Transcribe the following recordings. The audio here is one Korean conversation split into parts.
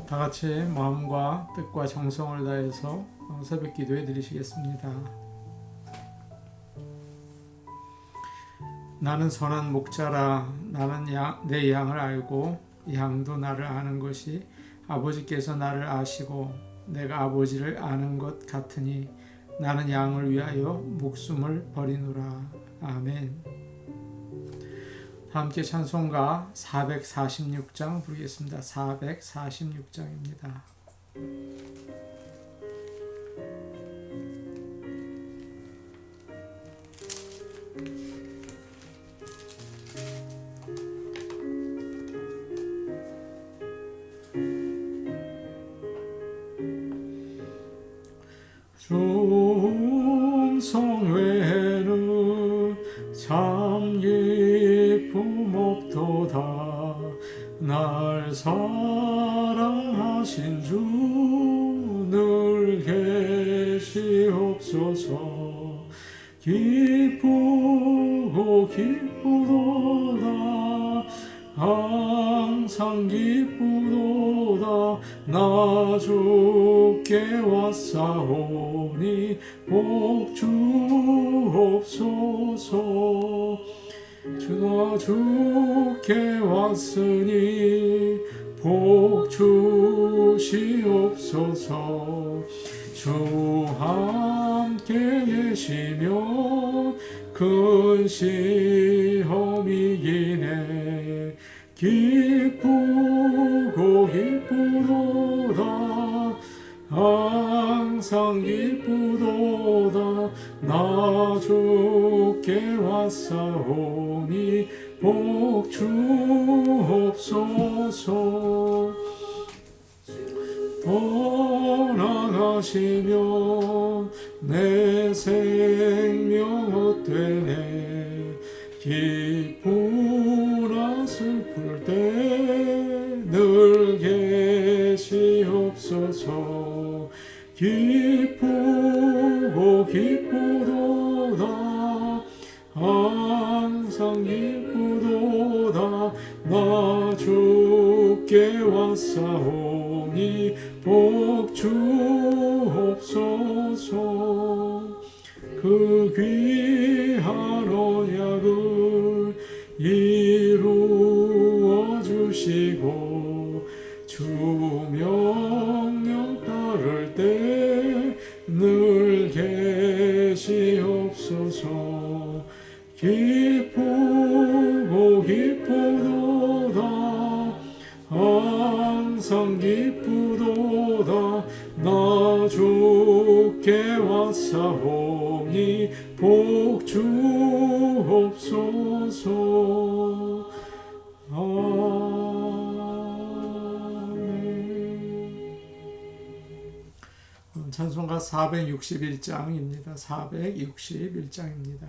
다 같이 마음과 뜻과 정성을 다해서 새벽 기도해 드리시겠습니다. 나는 선한 목자라. 나는 내 양을 알고 양도 나를 아는 것이 아버지께서 나를 아시고 내가 아버지를 아는 것 같으니 나는 양을 위하여 목숨을 버리노라. 아멘. 함께 찬송가 446장 부르겠습니다. 446장입니다. 충성 외에는 참 기쁨 없도다. 날 사랑하신 주 늘 계시옵소서. 기쁘고 기쁘도다. 항상 기쁘도다. 나 주께 왔사오니 복 주옵소서. 나 주께 왔으니 복 주시옵소서. 주 함께 계시면 큰 시험이 기네. 기쁘고 기쁘도다. 항상 기쁘도다. 나 주께 왔사오니 복 주옵소서. 떠나가시면 내 생명 헛되네. 기쁘나 슬플 때 늘 계시옵소서. 기쁘고 기쁘도다. 항상 기쁘도다. 나 주께 왔사오니 복 주옵소서. 그 귀한 언약을 이루어 주시고 주 명령 따를 때 늘 계시옵소서. 기쁘고 기쁘도다. 항상 기쁘도다. 나 주께 왔사오니 복 주옵소서. 아멘. 찬송가 461장입니다. 461장입니다.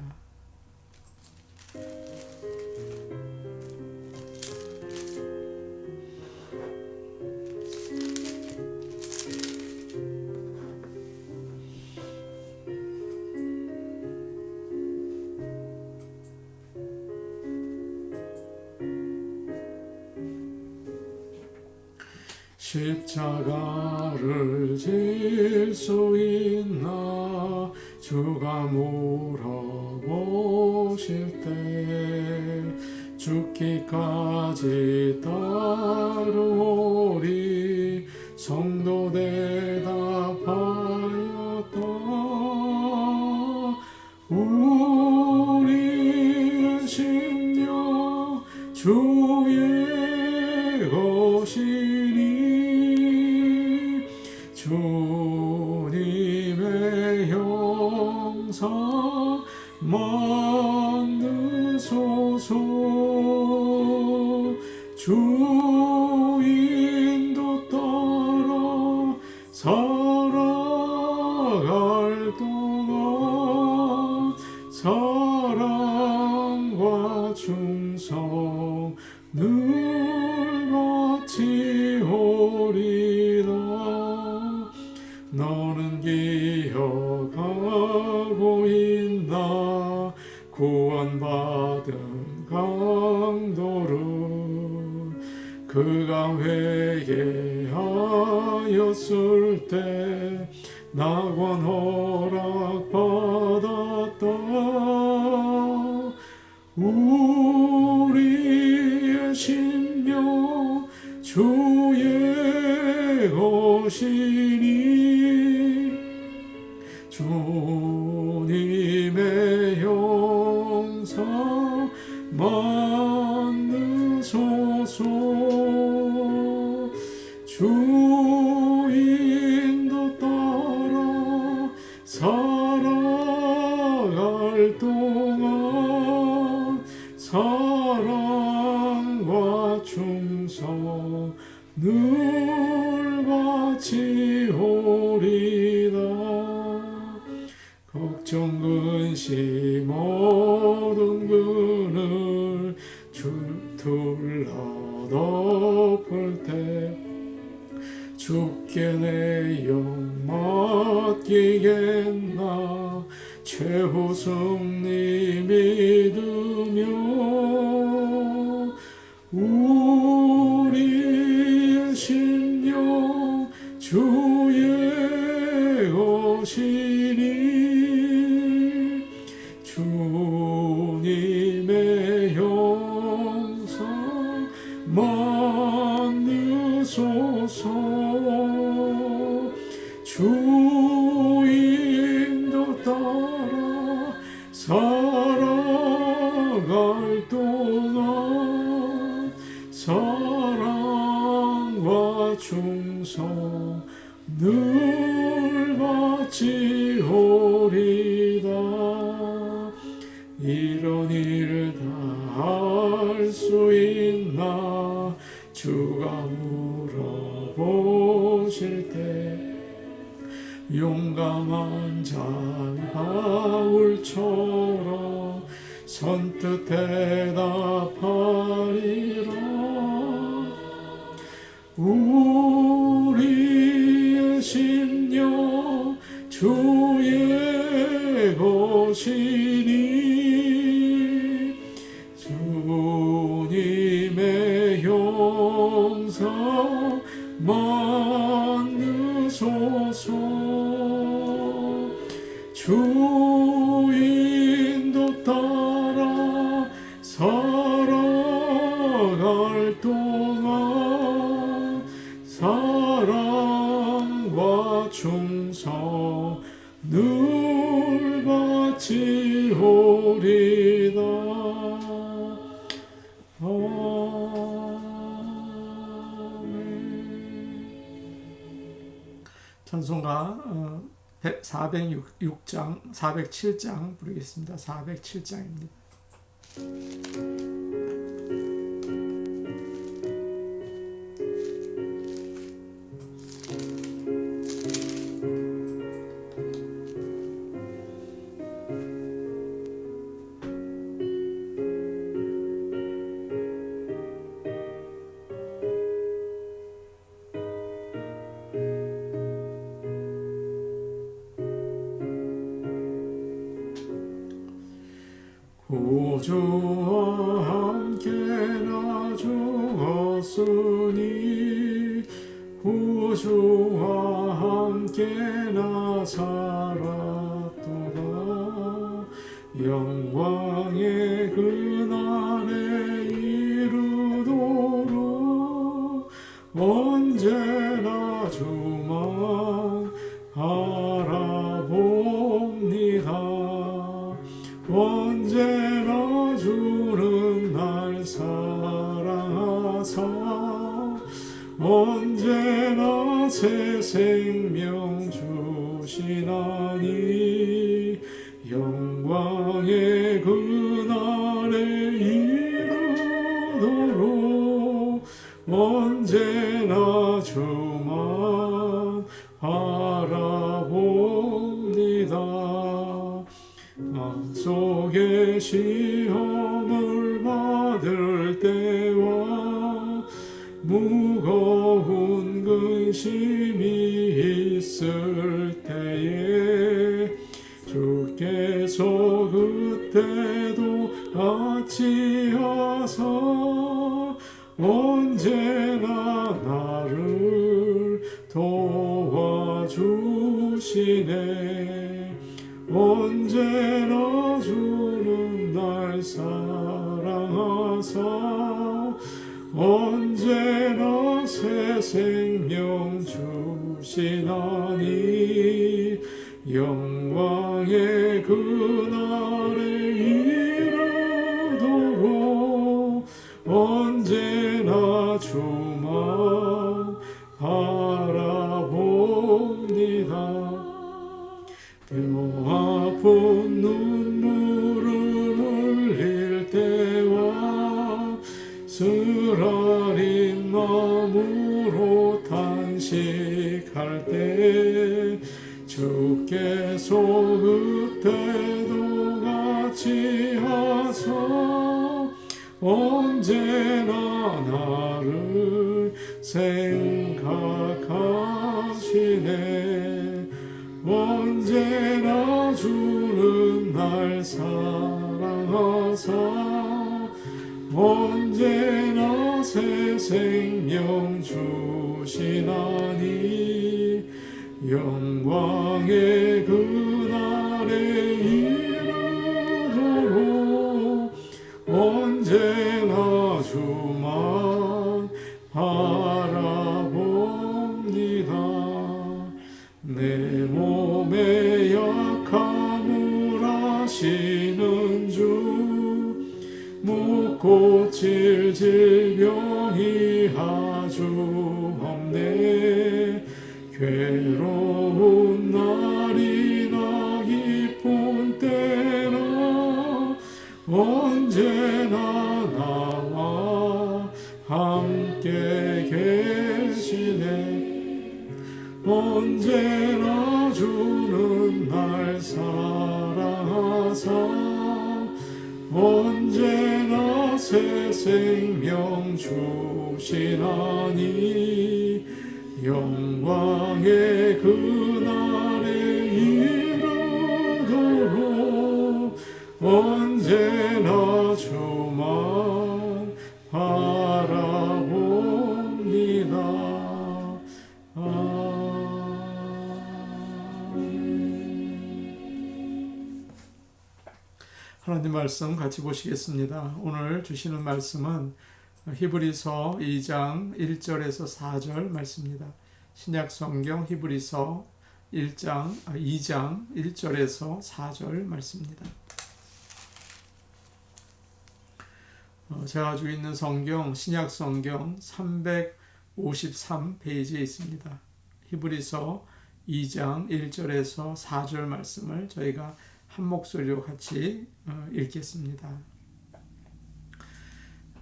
십자가를 질 수 있나. 주가 물어보실 때 죽기까지 따르오리. 성도 대답하였다. 우리는 심령 주의 것이니 주님의 형상 만드소서. 주 인도 따라 살아갈 동안 사랑과 충성 늘 바치오리라. 너는 기억하고 있나. 구원받은 강도를 그가 회개하였을 때 낙원 허락받았다. 우리의 심령 주의 것이니 주님의 형상 만드소서. 주 인도 따라 살아갈 동안 사랑과 충성 늘 바치오리다. 걱정 근심 어두운 그늘 둘러 덮을 때 주께 내 영 맡기겠나. 최후 승리 믿으며 우리의 심령 주의 것이니 주님의 형상 만드소서. 주 인도 따라 살아갈 동안 사랑과 충성 늘 바치오리다. 이런 일을 다 할 수 있나. 주가 물어보실 때 용감한 자비 바울처럼 선뜻 대답하리라. 우리의 심령 주의 것이니 주님의 형상 만드소서. 주 인도 따라 살아갈 동안 사랑과 충성 늘 바치오리다. 찬송가 406장, 407장 부르겠습니다. 407장입니다. 구주와 함께 나 죽었으니 구주와 함께 나 살았도다. 영광의 그날에 이르도록 언제나 주만 바라봅니다. 언제나 주는 날 사랑하사 언제나 새 생명 주시나니 영광의 그날에 이르도록 언제나 주만 바라봅니다. 속에 시험을 받을 때와 무거운 근심이 있을 때에 주께서 그때도 아치하사 언제 주시네. 언제나 주는 날 사랑하사 언제나 새 생명 주시나니 영광의 그날에 이르도록 언제나 주만 바라봅니다. 때로 아픈 눈물을 흘릴 때와 쓰라린 마음으로 탄식할 때 주께서 그때도 같이 하사 언제나 나를 생각하시네. 언제나 주는 날 사랑하사 언제나 새 생명 주시나니 영광의 그날에 이르도록 언제나 주만 바라봅니다. 내 몸의 약함을 아시는 주 못 고칠 질병이 아주 없네. 괴로운 날이나 기쁜 때나 언제나 나와 함께 계시네. 언제나 주는 날 사랑하사 언제나 새 생명 주시나니 영광의 그날에 이르도록 언제나 주만 바라봅니다. 하나님 말씀 같이 보시겠습니다. 오늘 주시는 말씀은 히브리서 2장 1절에서 4절 말씀입니다. 신약 성경 히브리서 2장 1절에서 4절 말씀입니다. 제가 가지고 있는 성경 신약 성경 353페이지에 있습니다. 히브리서 2장 1절에서 4절 말씀을 저희가 한 목소리로 같이 읽겠습니다.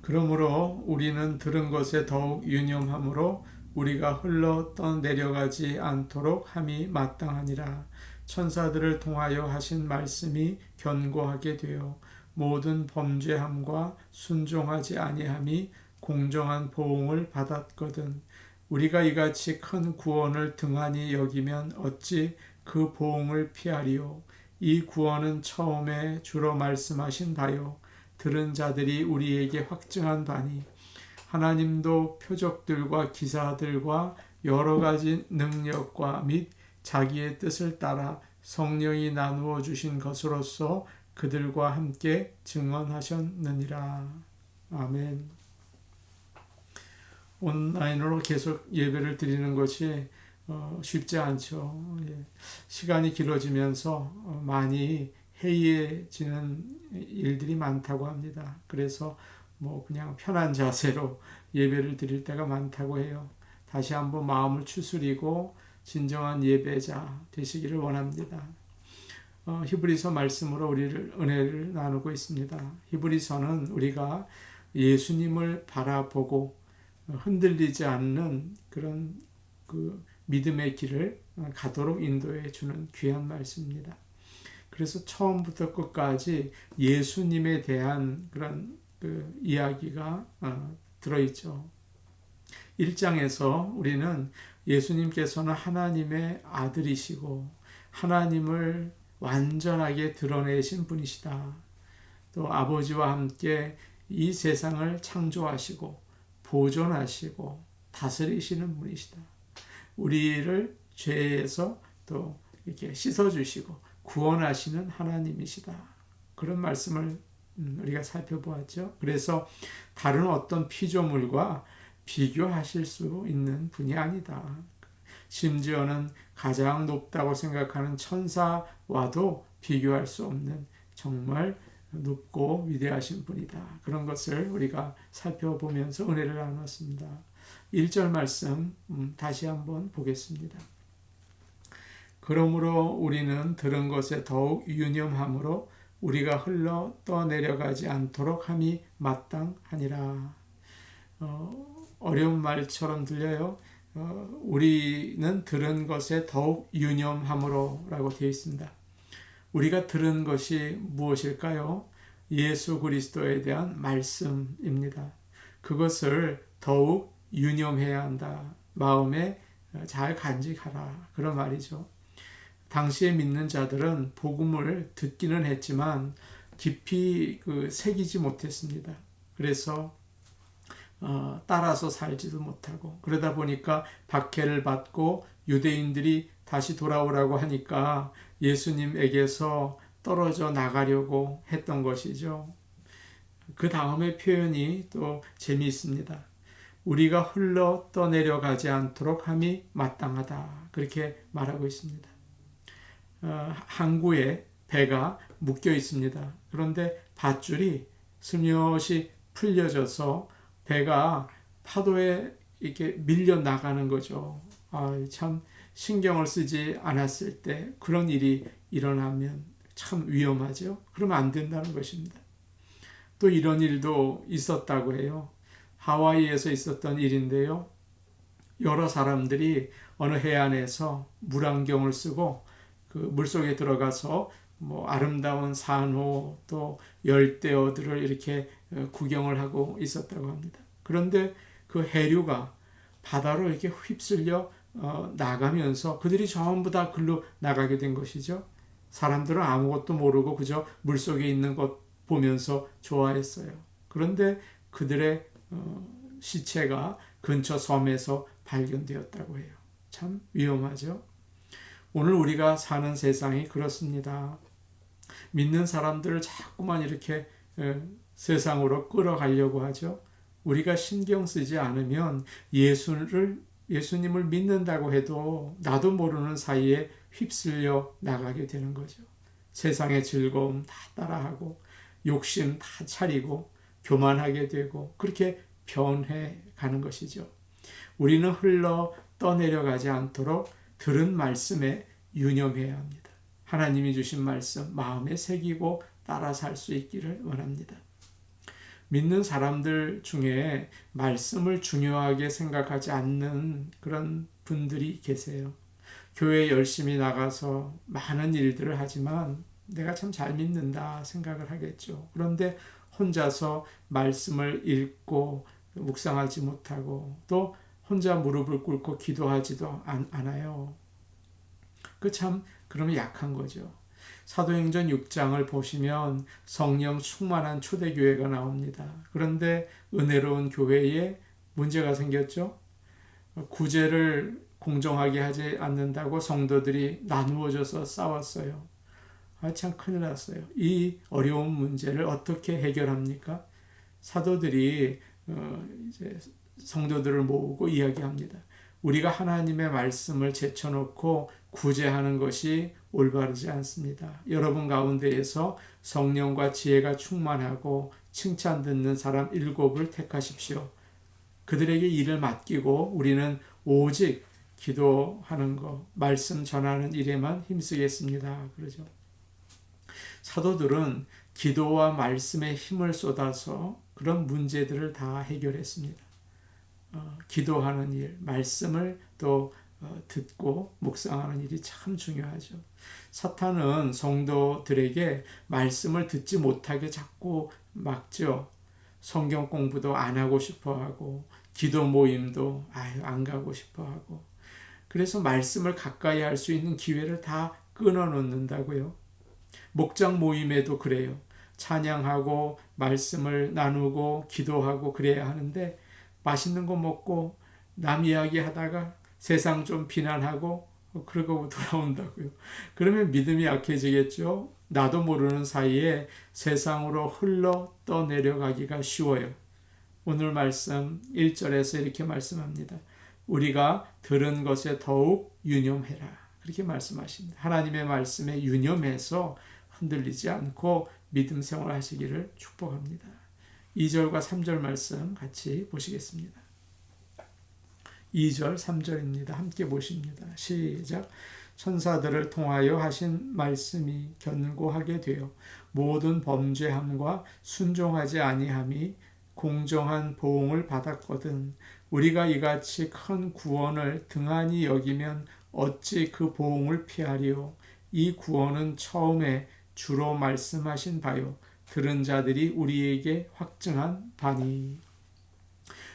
그러므로 우리는 들은 것에 더욱 유념함으로 우리가 흘러 떠내려가지 않도록 함이 마땅하니라. 천사들을 통하여 하신 말씀이 견고하게 되어 모든 범죄함과 순종하지 아니함이 공정한 보응을 받았거든. 우리가 이같이 큰 구원을 등한히 여기면 어찌 그 보응을 피하리요. 이 구원은 처음에 주로 말씀하신 바요 들은 자들이 우리에게 확증한 바니 하나님도 표적들과 기사들과 여러 가지 능력과 및 자기의 뜻을 따라 성령이 나누어 주신 것으로서 그들과 함께 증언하셨느니라. 아멘. 온라인으로 계속 예배를 드리는 것이 쉽지 않죠. 시간이 길어지면서 많이 해이해지는 일들이 많다고 합니다. 그래서 그냥 편한 자세로 예배를 드릴 때가 많다고 해요. 다시 한번 마음을 추스리고 진정한 예배자 되시기를 원합니다. 히브리서 말씀으로 우리를 은혜를 나누고 있습니다. 히브리서는 우리가 예수님을 바라보고 흔들리지 않는 그런 믿음의 길을 가도록 인도해 주는 귀한 말씀입니다. 그래서 처음부터 끝까지 예수님에 대한 그런 이야기가 들어있죠. 1장에서 우리는 예수님께서는 하나님의 아들이시고 하나님을 완전하게 드러내신 분이시다. 또 아버지와 함께 이 세상을 창조하시고 보존하시고 다스리시는 분이시다. 우리를 죄에서 또 이렇게 씻어주시고 구원하시는 하나님이시다. 그런 말씀을 우리가 살펴보았죠. 그래서 다른 어떤 피조물과 비교하실 수 있는 분이 아니다. 심지어는 가장 높다고 생각하는 천사와도 비교할 수 없는 정말 높고 위대하신 분이다. 그런 것을 우리가 살펴보면서 은혜를 나눴습니다. 1절 말씀 다시 한번 보겠습니다. 그러므로 우리는 들은 것에 더욱 유념함으로 우리가 흘러 떠내려가지 않도록 함이 마땅하니라. 어려운 말처럼 들려요. 우리는 들은 것에 더욱 유념함으로 라고 되어 있습니다. 우리가 들은 것이 무엇일까요? 예수 그리스도에 대한 말씀입니다. 그것을 더욱 유념해야 한다. 마음에 잘 간직하라. 그런 말이죠. 당시에 믿는 자들은 복음을 듣기는 했지만 깊이 새기지 못했습니다. 그래서 따라서 살지도 못하고 그러다 보니까 박해를 받고 유대인들이 다시 돌아오라고 하니까 예수님에게서 떨어져 나가려고 했던 것이죠. 그 다음에 표현이 또 재미있습니다. 우리가 흘러 떠내려가지 않도록 함이 마땅하다. 그렇게 말하고 있습니다. 항구에 배가 묶여 있습니다. 그런데 밧줄이 스며시 풀려져서 배가 파도에 이렇게 밀려 나가는 거죠. 참 신경을 쓰지 않았을 때 그런 일이 일어나면 참 위험하죠. 그러면 안 된다는 것입니다. 또 이런 일도 있었다고 해요. 하와이에서 있었던 일인데요. 여러 사람들이 어느 해안에서 물안경을 쓰고 그 물속에 들어가서 아름다운 산호 또 열대어들을 이렇게 구경을 하고 있었다고 합니다. 그런데 그 해류가 바다로 이렇게 휩쓸려 나가면서 그들이 전부 다 글로 나가게 된 것이죠. 사람들은 아무것도 모르고 그저 물속에 있는 것 보면서 좋아했어요. 그런데 그들의 시체가 근처 섬에서 발견되었다고 해요. 참 위험하죠. 오늘 우리가 사는 세상이 그렇습니다. 믿는 사람들을 자꾸만 이렇게 세상으로 끌어가려고 하죠. 우리가 신경 쓰지 않으면 예수님을 믿는다고 해도 나도 모르는 사이에 휩쓸려 나가게 되는 거죠. 세상의 즐거움 다 따라하고 욕심 다 차리고 교만하게 되고 그렇게 변해 가는 것이죠. 우리는 흘러 떠내려가지 않도록 들은 말씀에 유념해야 합니다. 하나님이 주신 말씀 마음에 새기고 따라 살 수 있기를 원합니다. 믿는 사람들 중에 말씀을 중요하게 생각하지 않는 그런 분들이 계세요. 교회에 열심히 나가서 많은 일들을 하지만 내가 참 잘 믿는다 생각을 하겠죠. 그런데 혼자서 말씀을 읽고 묵상하지 못하고 또 혼자 무릎을 꿇고 기도하지도 않아요. 그러면 약한 거죠. 사도행전 6장을 보시면 성령 충만한 초대교회가 나옵니다. 그런데 은혜로운 교회에 문제가 생겼죠. 구제를 공정하게 하지 않는다고 성도들이 나누어져서 싸웠어요. 참 큰일 났어요. 이 어려운 문제를 어떻게 해결합니까? 사도들이 이제 성도들을 모으고 이야기합니다. 우리가 하나님의 말씀을 제쳐놓고 구제하는 것이 올바르지 않습니다. 여러분 가운데에서 성령과 지혜가 충만하고 칭찬 듣는 사람 7을 택하십시오. 그들에게 일을 맡기고 우리는 오직 기도하는 것, 말씀 전하는 일에만 힘쓰겠습니다. 그러죠. 사도들은 기도와 말씀에 힘을 쏟아서 그런 문제들을 다 해결했습니다. 기도하는 일, 말씀을 또 듣고 묵상하는 일이 참 중요하죠. 사탄은 성도들에게 말씀을 듣지 못하게 자꾸 막죠. 성경 공부도 안 하고 싶어하고 기도 모임도 안 가고 싶어하고 그래서 말씀을 가까이 할 수 있는 기회를 다 끊어놓는다고요. 목장 모임에도 그래요. 찬양하고 말씀을 나누고 기도하고 그래야 하는데 맛있는 거 먹고 남 이야기 하다가 세상 좀 비난하고 그러고 돌아온다고요. 그러면 믿음이 약해지겠죠. 나도 모르는 사이에 세상으로 흘러 떠내려가기가 쉬워요. 오늘 말씀 1절에서 이렇게 말씀합니다. 우리가 들은 것에 더욱 유념해라. 그렇게 말씀하십니다. 하나님의 말씀에 유념해서 흔들리지 않고 믿음 생활 하시기를 축복합니다. 2절과 3절 말씀 같이 보시겠습니다. 2절, 3절입니다. 함께 보십니다. 시작. 천사들을 통하여 하신 말씀이 견고하게 되어 모든 범죄함과 순종하지 아니함이 공정한 보응을 받았거든. 우리가 이같이 큰 구원을 등한히 여기면 어찌 그 보응을 피하리요. 이 구원은 처음에 주로 말씀하신 바요. 들은 자들이 우리에게 확증한 바니.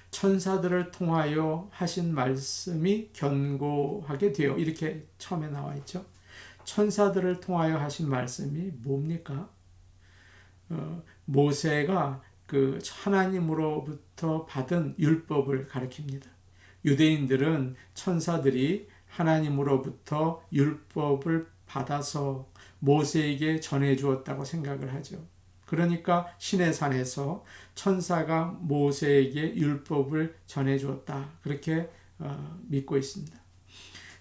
천사들을 통하여 하신 말씀이 견고하게 되어 이렇게 처음에 나와 있죠. 천사들을 통하여 하신 말씀이 뭡니까? 모세가 그 하나님으로부터 받은 율법을 가리킵니다. 유대인들은 천사들이 하나님으로부터 율법을 받아서 모세에게 전해주었다고 생각을 하죠. 그러니까 시내산에서 천사가 모세에게 율법을 전해주었다. 그렇게 믿고 있습니다.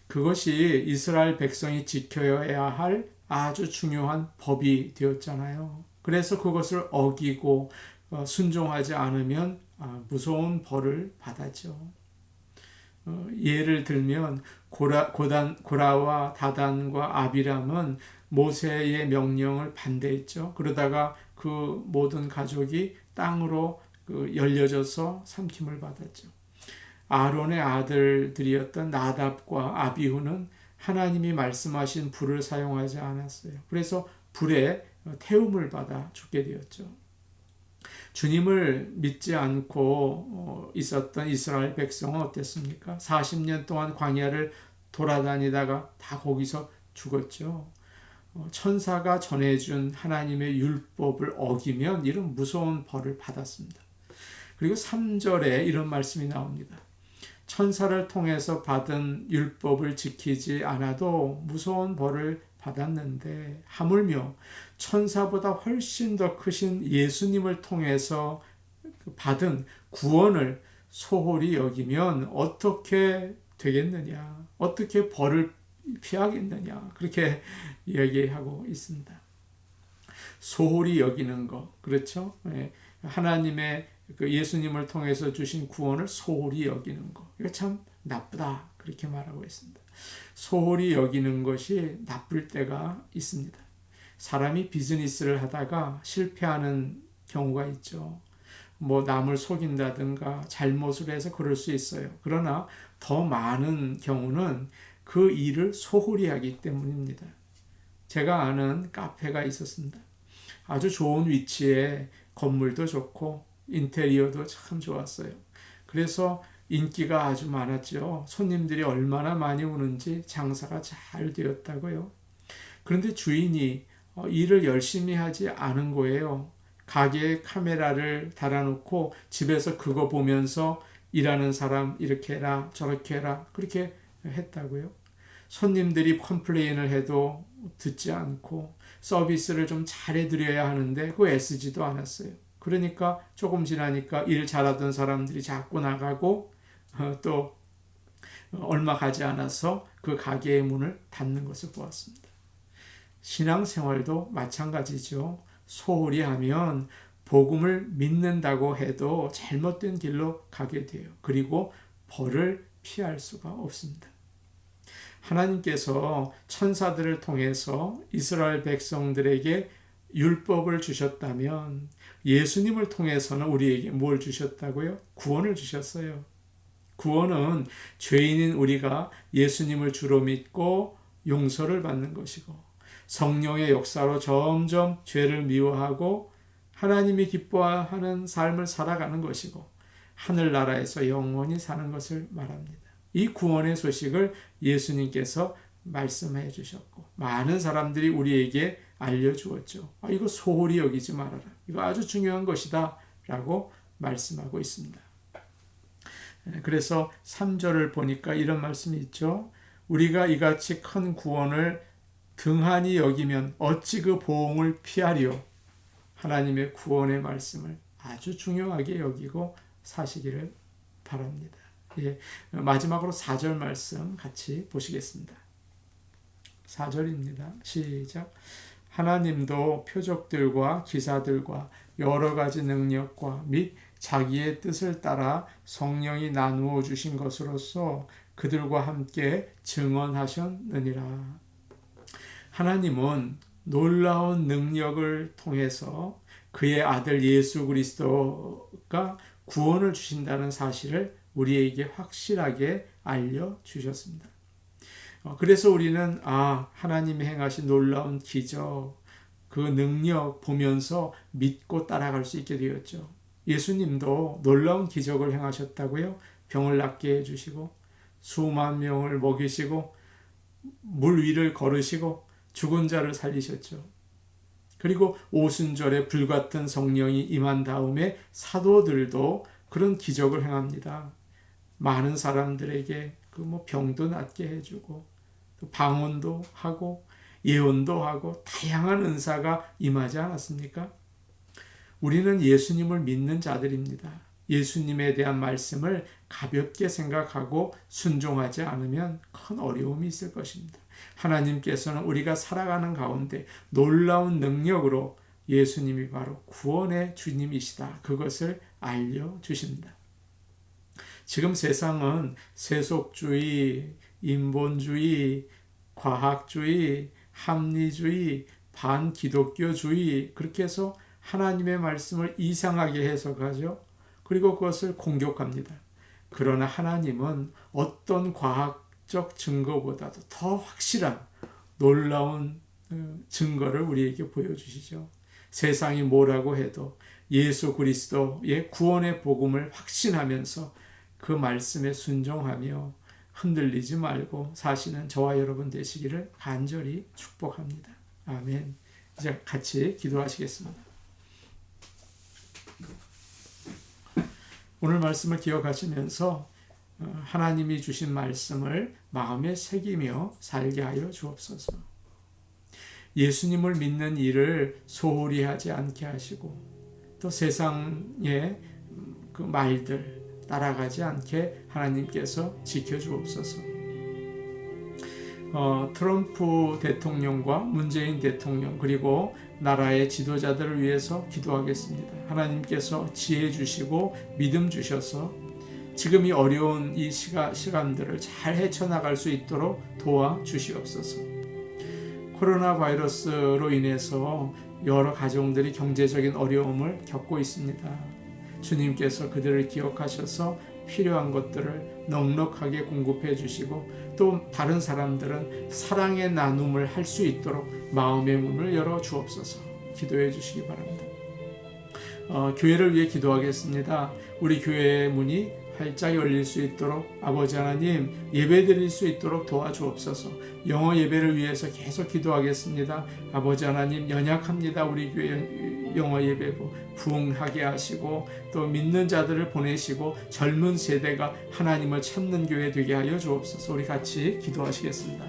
그것이 이스라엘 백성이 지켜야 할 아주 중요한 법이 되었잖아요. 그래서 그것을 어기고 순종하지 않으면 무서운 벌을 받았죠. 예를 들면 고라와 다단과 아비람은 모세의 명령을 반대했죠. 그러다가 그 모든 가족이 땅으로 열려져서 삼킴을 받았죠. 아론의 아들들이었던 나답과 아비후는 하나님이 말씀하신 불을 사용하지 않았어요. 그래서 불에 태움을 받아 죽게 되었죠. 주님을 믿지 않고 있었던 이스라엘 백성은 어땠습니까? 40년 동안 광야를 돌아다니다가 다 거기서 죽었죠. 천사가 전해준 하나님의 율법을 어기면 이런 무서운 벌을 받았습니다. 그리고 3절에 이런 말씀이 나옵니다. 천사를 통해서 받은 율법을 지키지 않아도 무서운 벌을 받았는데 하물며 천사보다 훨씬 더 크신 예수님을 통해서 받은 구원을 소홀히 여기면 어떻게 되겠느냐? 어떻게 벌을 피하겠느냐? 그렇게 얘기하고 있습니다. 소홀히 여기는 것, 그렇죠? 하나님의 그 예수님을 통해서 주신 구원을 소홀히 여기는 것, 이거 참 나쁘다. 그렇게 말하고 있습니다. 소홀히 여기는 것이 나쁠 때가 있습니다. 사람이 비즈니스를 하다가 실패하는 경우가 있죠. 뭐 남을 속인다든가 잘못을 해서 그럴 수 있어요. 그러나 더 많은 경우는 그 일을 소홀히 하기 때문입니다. 제가 아는 카페가 있었습니다. 아주 좋은 위치에 건물도 좋고 인테리어도 참 좋았어요. 그래서 인기가 아주 많았죠. 손님들이 얼마나 많이 오는지 장사가 잘 되었다고요. 그런데 주인이 일을 열심히 하지 않은 거예요. 가게에 카메라를 달아놓고 집에서 그거 보면서 일하는 사람 이렇게 해라 저렇게 해라 그렇게 했다고요. 손님들이 컴플레인을 해도 듣지 않고 서비스를 좀 잘해드려야 하는데 그거 애쓰지도 않았어요. 그러니까 조금 지나니까 일 잘하던 사람들이 자꾸 나가고 또 얼마 가지 않아서 그 가게의 문을 닫는 것을 보았습니다. 신앙생활도 마찬가지죠. 소홀히 하면 복음을 믿는다고 해도 잘못된 길로 가게 돼요. 그리고 벌을 피할 수가 없습니다. 하나님께서 천사들을 통해서 이스라엘 백성들에게 율법을 주셨다면 예수님을 통해서는 우리에게 뭘 주셨다고요? 구원을 주셨어요. 구원은 죄인인 우리가 예수님을 주로 믿고 용서를 받는 것이고 성령의 역사로 점점 죄를 미워하고 하나님이 기뻐하는 삶을 살아가는 것이고 하늘나라에서 영원히 사는 것을 말합니다. 이 구원의 소식을 예수님께서 말씀해 주셨고 많은 사람들이 우리에게 알려주었죠. 이거 소홀히 여기지 말아라. 이거 아주 중요한 것이다 라고 말씀하고 있습니다. 그래서 3절을 보니까 이런 말씀이 있죠. 우리가 이같이 큰 구원을 등한히 여기면 어찌 그 보응을 피하리요. 하나님의 구원의 말씀을 아주 중요하게 여기고 사시기를 바랍니다. 예, 마지막으로 4절 말씀 같이 보시겠습니다. 4절입니다. 시작. 하나님도 표적들과 기사들과 여러 가지 능력과 및 자기의 뜻을 따라 성령이 나누어 주신 것으로서 그들과 함께 증언하셨느니라. 하나님은 놀라운 능력을 통해서 그의 아들 예수 그리스도가 구원을 주신다는 사실을 우리에게 확실하게 알려주셨습니다. 그래서 우리는 하나님이 행하신 놀라운 기적, 그 능력 보면서 믿고 따라갈 수 있게 되었죠. 예수님도 놀라운 기적을 행하셨다고요. 병을 낫게 해주시고 수만 명을 먹이시고 물 위를 걸으시고 죽은 자를 살리셨죠. 그리고 오순절에 불같은 성령이 임한 다음에 사도들도 그런 기적을 행합니다. 많은 사람들에게 병도 낫게 해주고 또 방언도 하고 예언도 하고 다양한 은사가 임하지 않았습니까? 우리는 예수님을 믿는 자들입니다. 예수님에 대한 말씀을 가볍게 생각하고 순종하지 않으면 큰 어려움이 있을 것입니다. 하나님께서는 우리가 살아가는 가운데 놀라운 능력으로 예수님이 바로 구원의 주님이시다. 그것을 알려주십니다. 지금 세상은 세속주의, 인본주의, 과학주의, 합리주의, 반기독교주의 그렇게 해서 하나님의 말씀을 이상하게 해석하죠. 그리고 그것을 공격합니다. 그러나 하나님은 어떤 과학적 증거보다도 더 확실한 놀라운 증거를 우리에게 보여주시죠. 세상이 뭐라고 해도 예수 그리스도의 구원의 복음을 확신하면서 그 말씀에 순종하며 흔들리지 말고 사시는 저와 여러분 되시기를 간절히 축복합니다. 아멘. 이제 같이 기도하시겠습니다. 오늘 말씀을 기억하시면서 하나님이 주신 말씀을 마음에 새기며 살게 하여 주옵소서. 예수님을 믿는 일을 소홀히 하지 않게 하시고 또 세상의 그 말들 따라가지 않게 하나님께서 지켜주옵소서. 트럼프 대통령과 문재인 대통령 그리고 나라의 지도자들을 위해서 기도하겠습니다. 하나님께서 지혜 주시고 믿음 주셔서 지금 이 어려운 이 시간들을 잘 헤쳐나갈 수 있도록 도와주시옵소서. 코로나 바이러스로 인해서 여러 가정들이 경제적인 어려움을 겪고 있습니다. 주님께서 그들을 기억하셔서 필요한 것들을 넉넉하게 공급해 주시고 또 다른 사람들은 사랑의 나눔을 할 수 있도록 마음의 문을 열어 주옵소서. 기도해 주시기 바랍니다. 교회를 위해 기도하겠습니다. 우리 교회의 문이 활짝 열릴 수 있도록 아버지 하나님 예배 드릴 수 있도록 도와주옵소서. 영어 예배를 위해서 계속 기도하겠습니다. 아버지 하나님 연약합니다. 우리 교회 영어 예배부 부흥하게 하시고 또 믿는 자들을 보내시고 젊은 세대가 하나님을 찾는 교회 되게 하여 주옵소서. 우리 같이 기도하시겠습니다.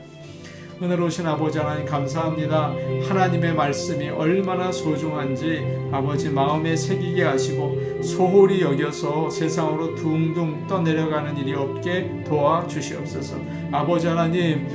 은혜로우신 아버지 하나님 감사합니다. 하나님의 말씀이 얼마나 소중한지 아버지 마음에 새기게 하시고 소홀히 여겨서 세상으로 둥둥 떠내려가는 일이 없게 도와주시옵소서. 아버지 하나님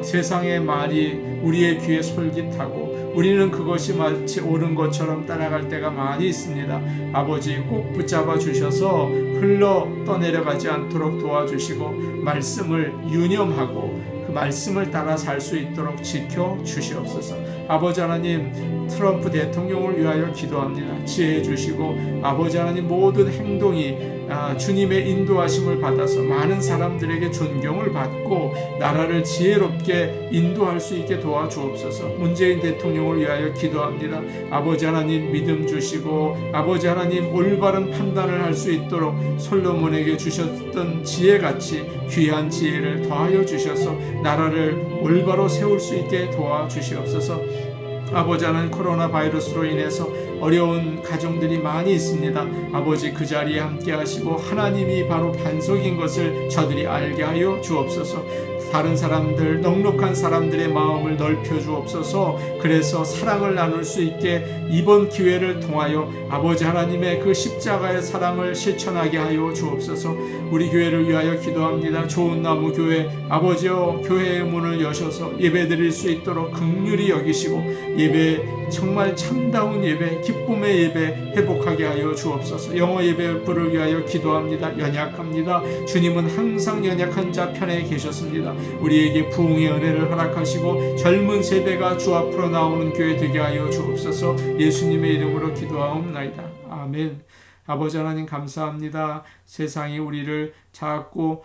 세상의 말이 우리의 귀에 솔깃하고 우리는 그것이 마치 옳은 것처럼 따라갈 때가 많이 있습니다. 아버지 꼭 붙잡아 주셔서 흘러 떠내려가지 않도록 도와주시고 말씀을 유념하고 그 말씀을 따라 살 수 있도록 지켜주시옵소서. 아버지 하나님 트럼프 대통령을 위하여 기도합니다. 지혜해 주시고 아버지 하나님 모든 행동이 주님의 인도하심을 받아서 많은 사람들에게 존경을 받고 나라를 지혜롭게 인도할 수 있게 도와주옵소서. 문재인 대통령을 위하여 기도합니다. 아버지 하나님 믿음 주시고 아버지 하나님 올바른 판단을 할 수 있도록 솔로몬에게 주셨던 지혜같이 귀한 지혜를 더하여 주셔서 나라를 올바로 세울 수 있게 도와주시옵소서. 아버지 하나님 코로나 바이러스로 인해서 어려운 가정들이 많이 있습니다. 아버지 그 자리에 함께 하시고 하나님이 바로 반석인 것을 저들이 알게 하여 주옵소서. 다른 사람들, 넉넉한 사람들의 마음을 넓혀 주옵소서. 그래서 사랑을 나눌 수 있게 이번 기회를 통하여 아버지 하나님의 그 십자가의 사랑을 실천하게 하여 주옵소서. 우리 교회를 위하여 기도합니다. 좋은 나무 교회, 아버지여, 교회의 문을 여셔서 예배드릴 수 있도록 긍휼히 여기시고 예배, 정말 참다운 예배, 기쁨의 예배 회복하게 하여 주옵소서. 영어 예배부를 위하여 기도합니다. 연약합니다. 주님은 항상 연약한 자 편에 계셨습니다. 우리에게 부흥의 은혜를 허락하시고 젊은 세대가 주 앞으로 나오는 교회 되게 하여 주옵소서. 예수님의 이름으로 기도하옵나이다. 아멘. 아버지 하나님 감사합니다. 세상이 우리를 자꾸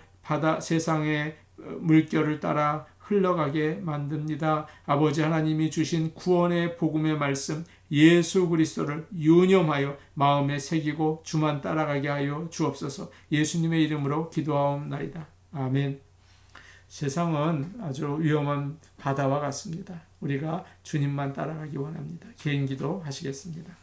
세상의 물결을 따라 흘러가게 만듭니다. 아버지 하나님이 주신 구원의 복음의 말씀 예수 그리스도를 유념하여 마음에 새기고 주만 따라가게 하여 주옵소서. 예수님의 이름으로 기도하옵나이다. 아멘. 세상은 아주 위험한 바다와 같습니다. 우리가 주님만 따라가기 원합니다. 개인 기도 하시겠습니다.